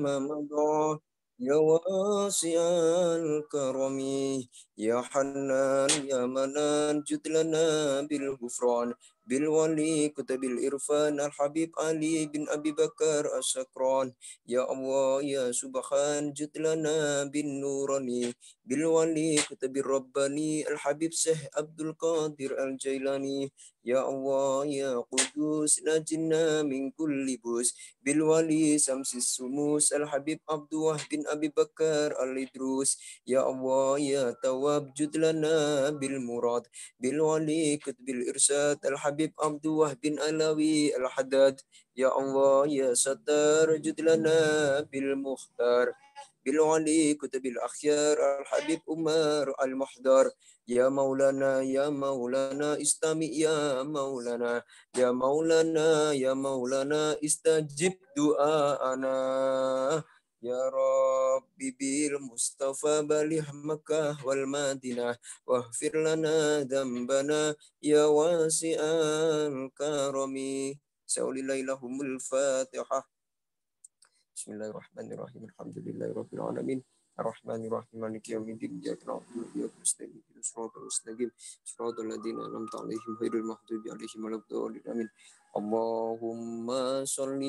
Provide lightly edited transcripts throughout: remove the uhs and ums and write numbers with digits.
ما مضى يا واسع الكرم يا حنان يا منان جد لنا بالغفران بالولي كتب الإرفان الحبيب علي بن أبي بكر السكران يا الله يا سبحان جد لنا بالنوراني بالولي كتب الرباني الحبيب سه عبد القادر الجيلاني يا الله يا قدوس نجنا من كل بوس بالولي شمس السموس الحبيب عبد وهب بن أبي بكر الإدروس يا الله يا تواب جد لنا بالمراد بالولي كتب الإرشاد الحبيب عبد وهب بن ألاوي الحداد يا الله يا ستار جد لنا بالمختار بالولي كتب الأخيار الحبيب عمر المحضر يا مولانا استمع يا مولانا يا مولانا يا مولانا استجب دعاءنا يا ربي بالمصطفى بلغ مكة والمدينة واغفر لنا ذنبنا يا واسع الكرم سول لهم الفاتحة بسم الله الرحمن الرحيم الحمد لله رب العالمين الرحمن الرحيم مالك يوم الدين إياك نعبد وإياك نستعين اهدنا الصراط المستقيم صراط الذين أنعمت عليهم غير المغضوب عليهم ولا الضالين آمين اللهم صل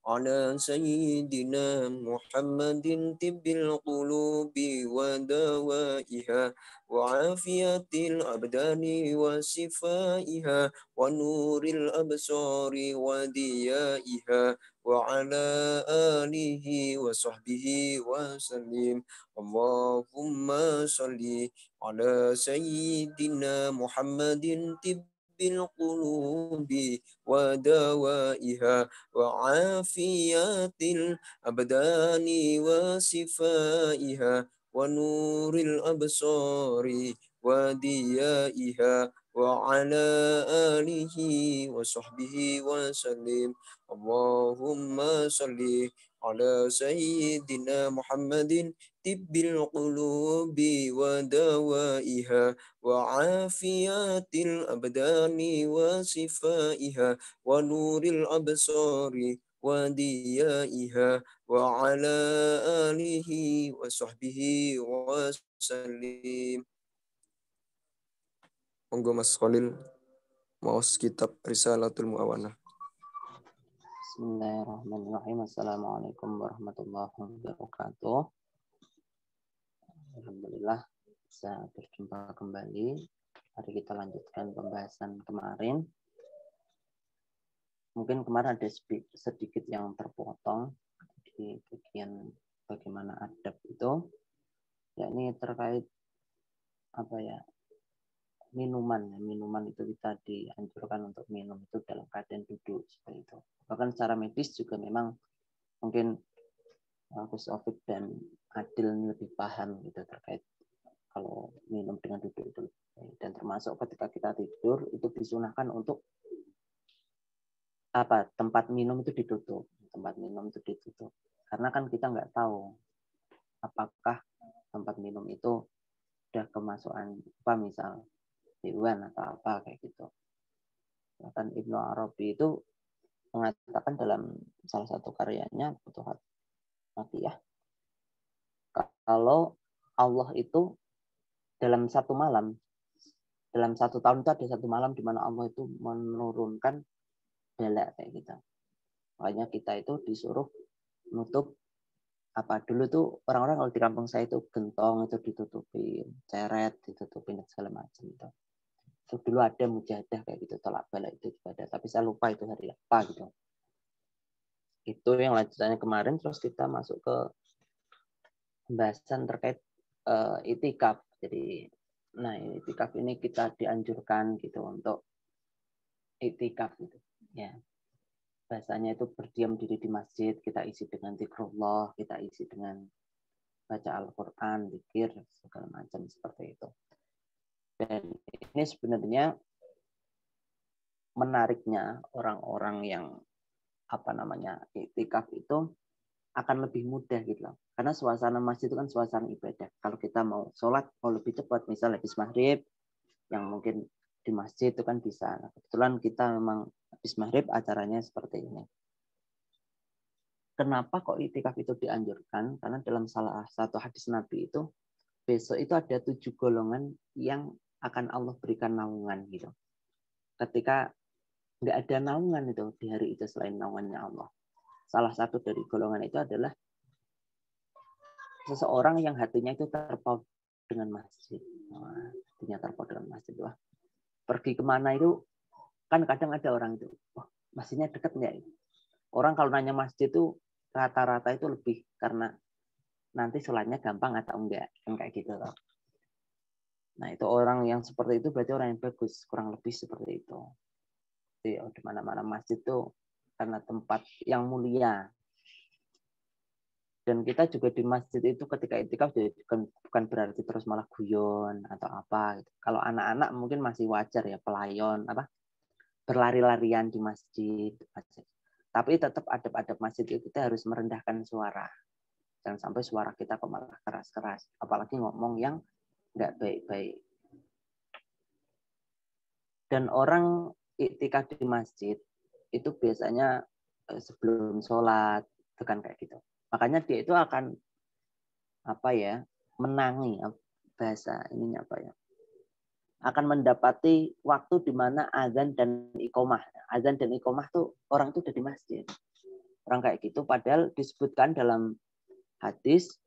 على سيدنا محمد طب القلوب ودوائها وعافية الأبدان وشفائها ونور الأبصار وديائها وعلى آله وصحبه وسلم اللهم صل على سيدنا محمد طب القلوب ودوائها وعافية الأبدان وصفائها ونور الأبصار وديائها وعلى آله وصحبه وسلم اللهم صل على سيدنا محمد طب القلوب ودوائها وعافية الأبدان وصفائها ونور الأبصار وديائها وعلى آله وصحبه وسلم. Monggo Mas Khalil maos kitab Risalatul Muawanah. Bismillahirrahmanirrahim. Assalamualaikum warahmatullahi wabarakatuh. Alhamdulillah bisa berjumpa kembali. Mari kita lanjutkan pembahasan kemarin. Mungkin kemarin ada sedikit yang terpotong di bagian bagaimana adab itu. Yakni terkait minuman itu kita dianjurkan untuk minum itu dalam keadaan duduk seperti itu. Bahkan secara medis juga memang mungkin Gus Taufik dan Adil lebih paham gitu terkait kalau minum dengan duduk itu. Dan termasuk ketika kita tidur itu disunahkan untuk tempat minum itu ditutup. Karena kan kita nggak tahu apakah tempat minum itu udah kemasukan misal hewan atau apa kayak gitu. Bahkan Ibnu Arabi itu mengatakan dalam salah satu karyanya Futuhat Makkiyah, kalau Allah itu dalam satu tahun itu ada satu malam di mana Allah itu menurunkan bala kayak gitu. Makanya kita itu disuruh nutup dulu tuh orang-orang kalau di kampung saya itu gentong itu ditutupin, ceret ditutupin segala macam itu. Terus dulu ada mujahadah kayak gitu, tolak bala itu juga ada, tapi saya lupa itu hari apa gitu. Itu yang lanjutannya kemarin. Terus kita masuk ke pembahasan terkait itikaf. Jadi itikaf ini kita dianjurkan gitu untuk itikaf gitu ya. Bahasanya itu berdiam diri di masjid, kita isi dengan zikrullah, kita isi dengan baca Al-Qur'an, zikir segala macam seperti itu. Dan ini sebenarnya menariknya orang-orang yang iktikaf itu akan lebih mudah gitu loh. Karena suasana masjid itu kan suasana ibadah. Kalau kita mau sholat mau lebih cepat, misalnya habis maghrib, yang mungkin di masjid itu kan bisa. Nah, kebetulan kita memang habis maghrib acaranya seperti ini. kenapa kok itikaf itu dianjurkan? Karena dalam salah satu hadis Nabi itu, besok itu ada 7 golongan yang akan Allah berikan naungan gitu. Ketika nggak ada naungan itu di hari itu selain naungannya Allah. Salah satu dari golongan itu adalah seseorang yang hatinya itu terpaut dengan masjid. Nah, hatinya terpaut dengan masjid. Wah, pergi kemana itu, kan kadang ada orang itu, wah, masjidnya dekat nggak? Orang kalau nanya masjid itu rata-rata itu lebih karena nanti sholatnya gampang atau enggak, kan kayak gitu loh. Nah itu orang yang seperti itu berarti orang yang bagus, kurang lebih seperti itu. Jadi di mana-mana masjid itu karena tempat yang mulia. Dan kita juga di masjid itu ketika itikaf bukan berarti terus malah guyon atau apa. Kalau anak-anak mungkin masih wajar ya, pelayon apa berlari-larian di masjid. Tapi tetap adab-adab masjid itu kita harus merendahkan suara. Jangan sampai suara kita kok malah keras-keras. Apalagi ngomong yang nggak baik-baik. Dan orang iktikaf di masjid itu biasanya sebelum sholat, bukan kayak gitu. Makanya dia itu akan apa ya, menangi bahasa ininya apa ya, akan mendapati waktu di mana azan dan iqomah. Azan dan iqomah tuh orang tuh udah di masjid. Orang kayak gitu. Padahal disebutkan dalam hadis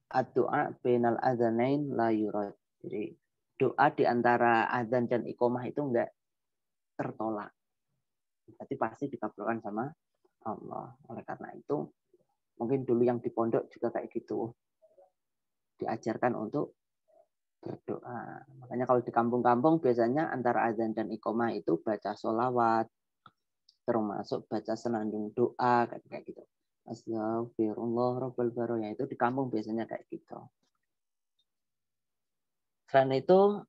ad-du'a bainal adzanain la yurad. Jadi doa di antara azan dan iqomah itu enggak tertolak. Berarti pasti dikabulkan sama Allah. Oleh karena itu, mungkin dulu yang di pondok juga kayak gitu. Diajarkan untuk berdoa. Makanya kalau di kampung-kampung biasanya antara azan dan iqomah itu baca sholawat, termasuk baca senandung doa, kayak gitu. Astagfirullah Rabbal Baraya, itu di kampung biasanya kayak gitu. Selain itu,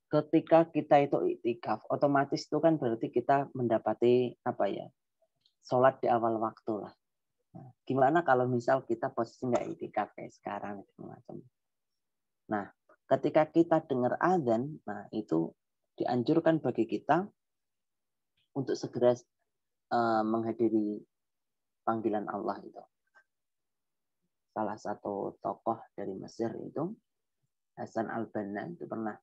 ketika kita itu iktikaf, otomatis itu kan berarti kita mendapati apa ya, sholat di awal waktu lah. Nah, gimana kalau misal kita posisi nggak iktikaf kayak sekarang macam. Nah, ketika kita dengar azan, nah itu dianjurkan bagi kita untuk segera menghadiri panggilan Allah itu. Salah satu tokoh dari Mesir itu, Hasan al-Banna, itu pernah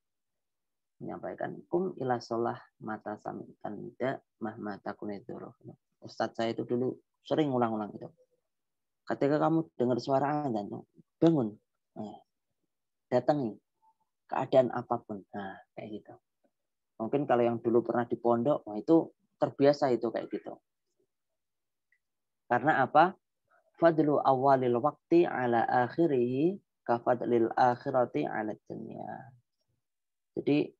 menyampaikan, kum ila sholah mata sami'tan nida mahmata kunidoro. Ustadz saya itu dulu sering ulang-ulang itu. Ketika kamu dengar suara azan, bangun. Nah, datangi keadaan apapun. Nah, kayak gitu. Mungkin kalau yang dulu pernah di pondok, nah itu terbiasa itu kayak gitu. Karena apa? Fadlu awalil waqti ala akhirihi kafadlil akhirati ala dunya. Jadi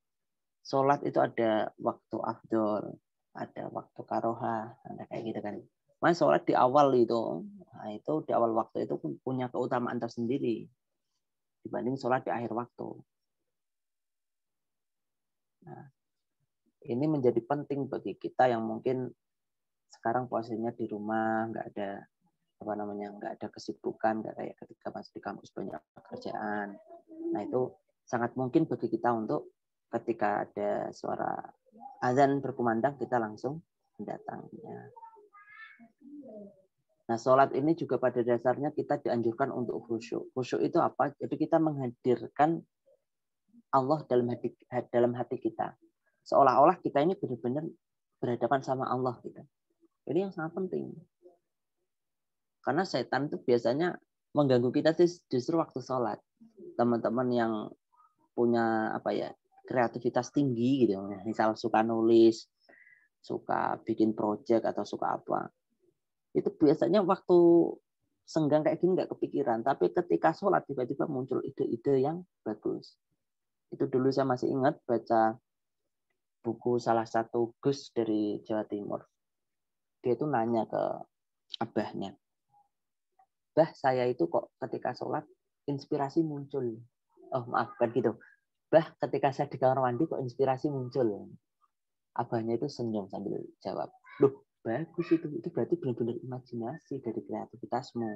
sholat itu ada waktu afdol, ada waktu karoha, ada kayak gitu kan. Mas sholat di awal itu, nah itu di awal waktu itu punya keutamaan tersendiri dibanding sholat di akhir waktu. Nah, ini menjadi penting bagi kita yang mungkin sekarang posisinya di rumah, nggak ada nggak ada kesibukan, nggak kayak ketika masih di kampus banyak pekerjaan. Nah itu sangat mungkin bagi kita untuk ketika ada suara azan berkumandang kita langsung mendatanginya. Nah, sholat ini juga pada dasarnya kita dianjurkan untuk khusyuk. Khusyuk itu apa? Jadi kita menghadirkan Allah dalam hati kita. Seolah-olah kita ini benar-benar berhadapan sama Allah gitu. Ini yang sangat penting. Karena setan itu biasanya mengganggu kita justru waktu sholat. Teman-teman yang punya apa ya, kreativitas tinggi gitu, misal suka nulis, suka bikin project atau suka apa, itu biasanya waktu senggang kayak gini nggak kepikiran, tapi ketika sholat tiba-tiba muncul ide-ide yang bagus. Itu dulu saya masih ingat baca buku salah satu Gus dari Jawa Timur. Dia itu nanya ke abahnya, bah saya itu kok ketika sholat inspirasi muncul. Oh maaf kan gitu. Bah ketika saya di kamar mandi kok inspirasi muncul. Abahnya itu senyum sambil jawab, loh bagus itu berarti benar-benar imajinasi dari kreativitasmu.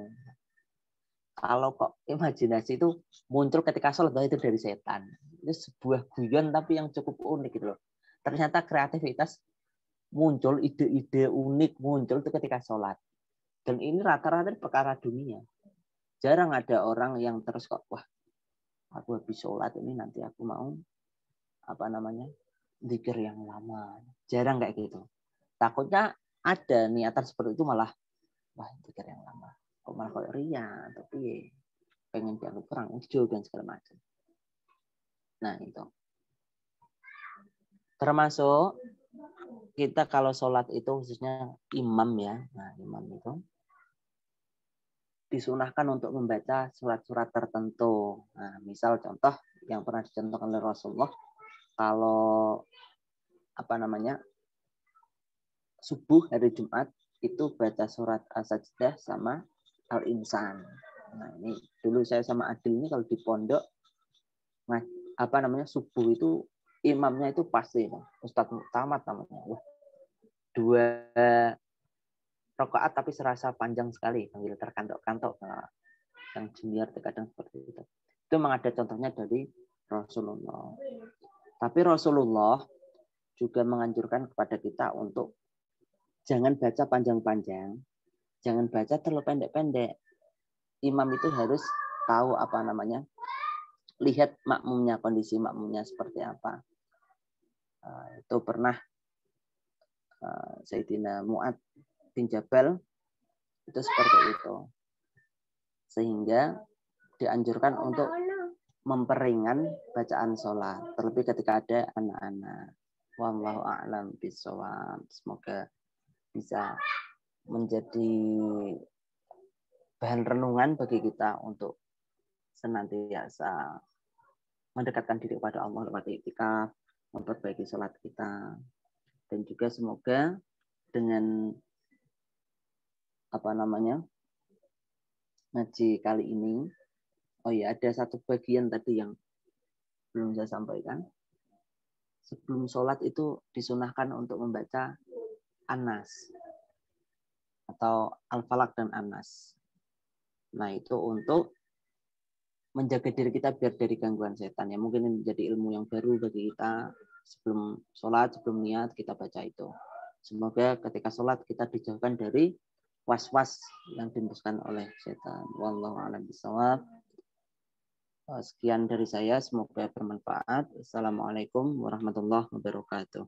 Kalau kok imajinasi itu muncul ketika sholat, itu dari setan. Itu sebuah guyon tapi yang cukup unik gitu loh. Ternyata kreativitas muncul ide-ide unik muncul itu ketika sholat. Dan ini rata-rata perkara dunia. Jarang ada orang yang terus kok, wah, aku habis sholat ini nanti aku mau zikir yang lama. Jarang kayak gitu. Takutnya ada niatan seperti itu malah, wah, zikir yang lama. Kok malah kayak ria, tapi pengen dianggap kurang hijau dan segala macam. Nah itu. Termasuk kita kalau sholat itu khususnya imam ya. Nah imam itu disunahkan untuk membaca surat-surat tertentu. Nah, misal contoh yang pernah dicontohkan oleh Rasulullah, kalau subuh hari Jumat itu baca surat As-Sajdah sama Al-Insan. Nah, ini dulu saya sama Adil ini kalau di pondok subuh itu imamnya itu pasti Ustadz Muktamad namanya. Wah, 2 rakaat tapi serasa panjang sekali sambil terkantok-kantok. Nah, yang junior terkadang seperti itu. Itu memang ada contohnya dari Rasulullah. Tapi Rasulullah juga menganjurkan kepada kita untuk jangan baca panjang-panjang, jangan baca terlalu pendek-pendek. Imam itu harus tahu lihat makmumnya, kondisi makmumnya seperti apa. Itu pernah Sayyidina Mu'ad bin Jabal itu seperti itu. Sehingga dianjurkan untuk memperingan bacaan sholat. Terlebih ketika ada anak-anak. Wallahu a'lam bishawab. Semoga bisa menjadi bahan renungan bagi kita untuk senantiasa mendekatkan diri kepada Allah lewat i'tikaf, memperbaiki sholat kita. Dan juga semoga dengan ngaji kali ini, ada satu bagian tadi yang belum saya sampaikan. Sebelum sholat itu disunahkan untuk membaca An-Nas atau Al-Falaq dan An-Nas. Nah itu untuk menjaga diri kita biar dari gangguan setan. Ya mungkin ini menjadi ilmu yang baru bagi kita. Sebelum sholat, sebelum niat kita baca itu. Semoga ketika sholat kita dijauhkan dari was-was yang dihembuskan oleh setan. Wallahu a'lam bishawab. Sekian dari saya, semoga bermanfaat. Assalamualaikum warahmatullahi wabarakatuh.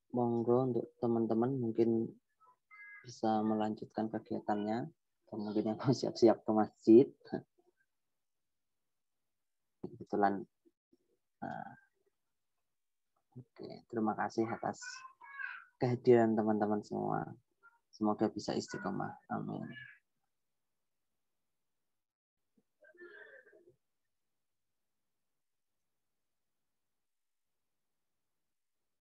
Monggo untuk teman-teman mungkin bisa melanjutkan kegiatannya. Atau mungkin yang mau siap-siap ke masjid. Kebetulan. Oke, terima kasih atas kehadiran teman-teman semua. Semoga bisa istiqomah. Amin.